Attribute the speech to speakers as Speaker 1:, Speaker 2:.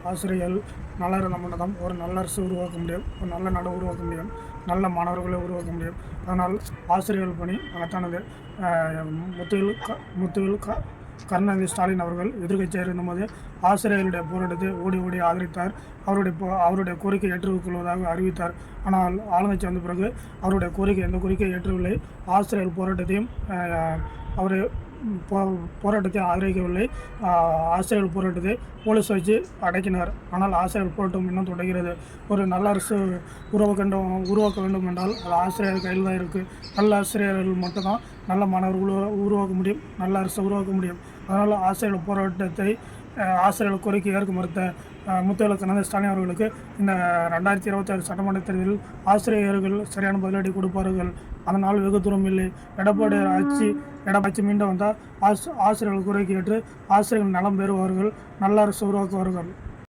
Speaker 1: ஆசிரியர்கள் நல்லா இருந்த மட்டும் தான் ஒரு நல்ல அரசு உருவாக்க முடியும், ஒரு நல்ல நாடு உருவாக்க முடியும், நல்ல மாணவர்களை உருவாக்க முடியும். அதனால் ஆசிரியர்கள் பணி மகத்தானது. முத்துவேல் கருணாநிதி ஸ்டாலின் அவர்கள் எதிர்க்கட்சியாக இருந்தபோது ஆசிரியர்களுடைய போராட்டத்தை ஓடி ஓடி ஆதரித்தார். அவருடைய கோரிக்கை ஏற்றுக்கொள்வதாக அறிவித்தார். ஆனால் ஆளுங்கட்சி வந்த பிறகு அவருடைய எந்த கோரிக்கையை ஏற்றவில்லை. ஆசிரியர்கள் போராட்டத்தையும் அவர் போராட்டத்தை ஆதரிக்கவில்லை. ஆசிரியர்கள் போராட்டத்தை போலீஸ் வச்சு அடக்கினார். ஆனால் ஆசிரியர்கள் போராட்டம் இன்னும் தொடர்கிறது. ஒரு நல்ல அரசு உருவாக்க வேண்டும் என்றால் அது ஆசிரியர்கள் கையில் தான் இருக்குது. நல்ல ஆசிரியர்கள் மட்டும்தான் நல்ல மாணவர்களை உருவாக்க முடியும், நல்ல அரசை உருவாக்க முடியும். அதனால் ஆசிரியர்கள் போராட்டத்தை ஆசிரியர்கள் கோரிக்கை ஏற்க மறுத்த முத்துவேல் கருணாநிதி ஸ்டாலின் அவர்களுக்கு இந்த 2026 சட்டமன்ற தேர்தலில் ஆசிரியர்கள் சரியான பதிலடி கொடுப்பார்கள். அதனால் வெகு தூரம் இல்லை. எடப்பாடி ஆட்சி மீண்டும் வந்தால் ஆசிரியர்கள் கோரிக்கை ஏற்று ஆசிரியர்கள் நலம் பெறுவார்கள், நல்ல அரசு உருவாக்குவார்கள்.